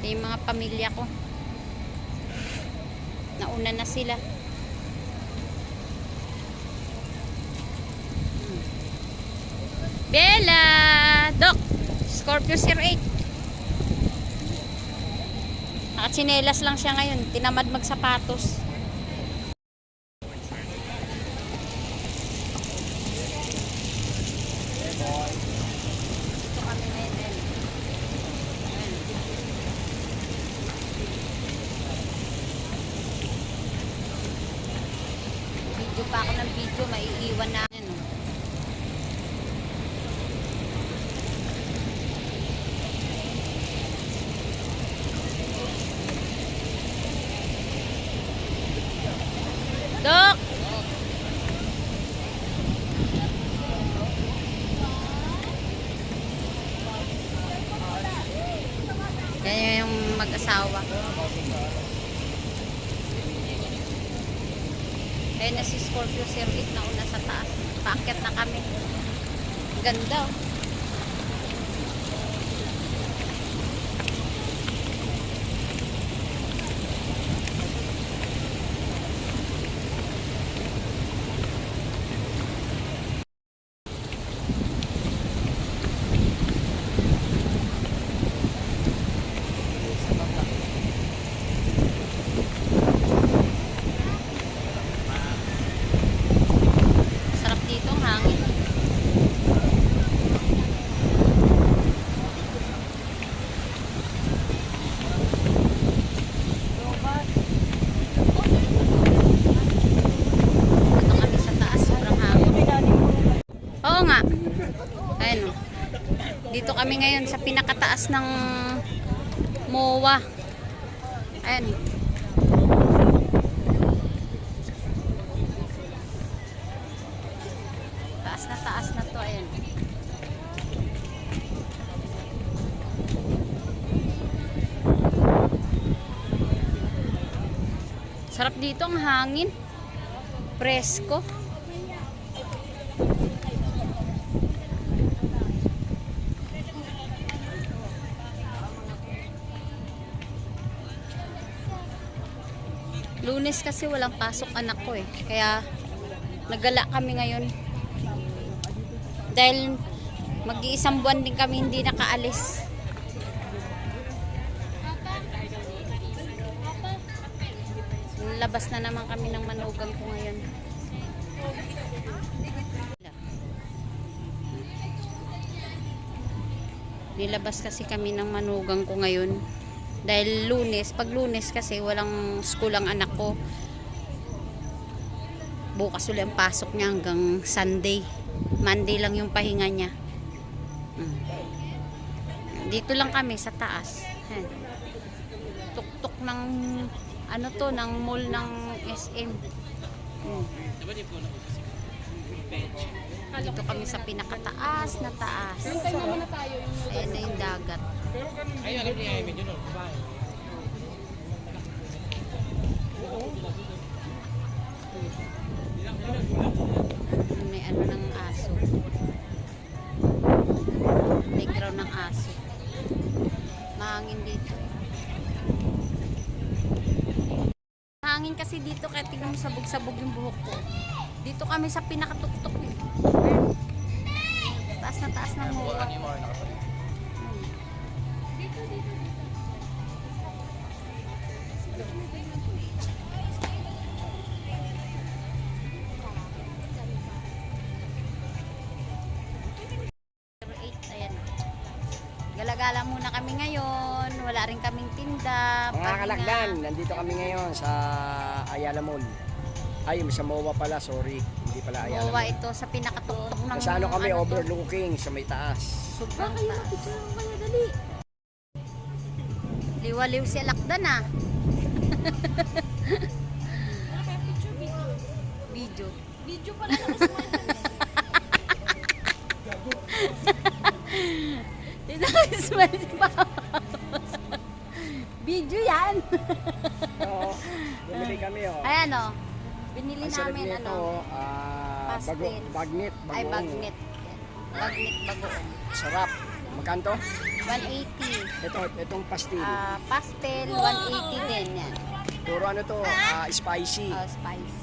Yung mga pamilya ko. Nauna na sila. Bella! Dok! Scorpio 08. Nakatsinelas lang siya ngayon. Tinamad magsapatos. Ito kami ngayon. Video pa ako ng video. Maiiwan na. Dok! Yan yung mag-asawa. Ayun na si Scorpio 08 na una sa taas. Paakyat na kami. Ganda oh. Dito kami ngayon sa pinakataas ng MOA. Ayan. Taas na to. Ayan. Sarap dito ang hangin. Presko. Lunes kasi walang pasok anak ko eh. Kaya nagala kami ngayon. Dahil mag-iisang buwan din kami hindi nakaalis. Labas na naman kami ng manugang ko ngayon. Nilabas kasi kami ng manugang ko ngayon. Dahil Lunes, pag Lunes kasi walang school ang anak ko. Bukas ulit ang pasok niya hanggang Sunday. Monday lang yung pahinga niya. Dito lang kami sa taas. Tuktok ng ano to, ng mall ng SM. Dito kami sa pinakataas na taas. Ayan na yung dagat. May ano ng aso. Playground ng aso. Mahangin dito. Mahangin kasi dito kaya tignan mo sabog-sabog yung buhok ko. Dito kami sa pinakatuktok eh. Taas na taas ng MOA. Galagala muna kami ngayon. Wala rin kaming tinda. Mga kalakdan, nandito kami ngayon sa Ayala Mall. Ay, sa MOA pala, sorry. Hindi pala Ayala MOA Mall. ito sa pinakatuktok ng Sa ano kami, ano overlooking sa may taas. Sobrang taas. Dali. Liwaliw si Alakdan ah. Video. Video pala ng smile. Dito smile si Papa. Video yan. Oo, bumili kami Ayan o. Binili namin nito, pastel. bagnet, bagoong. Ay, bagnet. Bagnet, bagoong. Sarap. Magkanto? 180. Itong pastil. Pastel, 180 din yan. Puro ano to, spicy. Spice.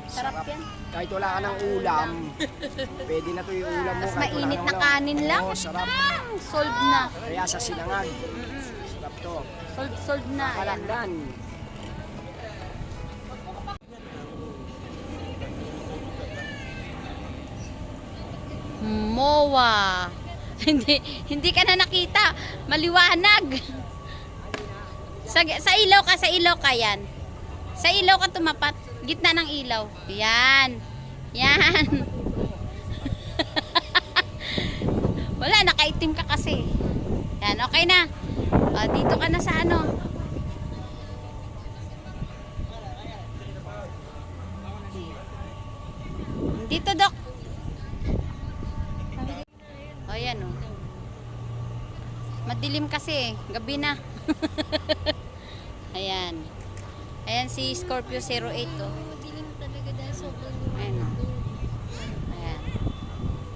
Sarap yan. Kahit wala ka ng ulam, pwede na to yung ulam mo. Tapos kahit wala mainit kang na ulam. kanin lang. Oo, sarap. Solved na. Kaya sa sinangag. Sarap to. Solved na. Ayan. Kalandan. Mowa. Hindi ka na nakita. Maliwanag. Sa ilaw ka yan. Sa ilaw ka tumapat. Gitna ng ilaw. Yan. Yan. Wala, nakaitim ka kasi. Yan, okay na. Dito ka na sa ano. Dito, Dok. Ayan, oh. Madilim kasi, gabi na. Ayan. Ayan si Scorpio 08, oh. Madilim talaga dahil sobrang Ayan, oh. Ayan.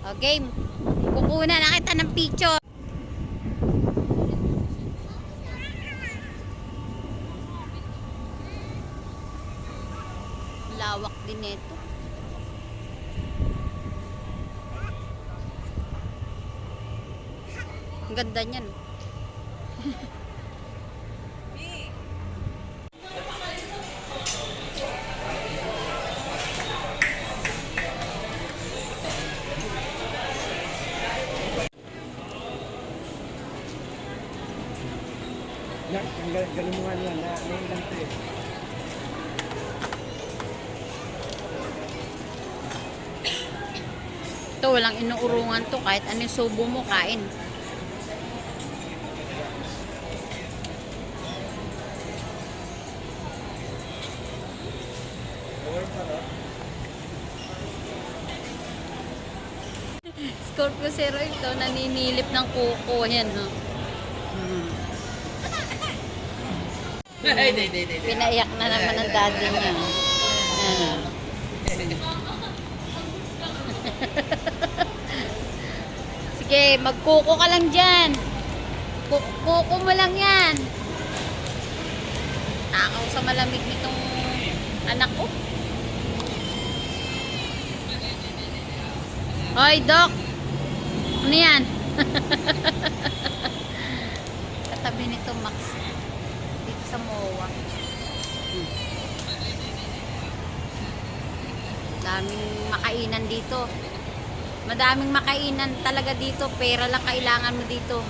O, game. Kukunan na kita ng picture. Lawak din ito. Ang ganda niyan. Galing mo nga yan, na may ilang to eh. Ito, walang inuurungan to. Kahit ano yung subo mo, kain. Scorpio 0 ito, naninilip ng kuko. Yan, no? Pinaiyak na naman ang daddy niya. Yan. Sige, magkuko ka lang dyan. Kuko mo lang yan. Takaw sa malamig nitong anak ko. Hoy, Doc. Ano yan? Katabi nito, Max. Dito sa MOA. Daming makainan dito. Madaming makainan talaga dito. Pera lang kailangan mo dito.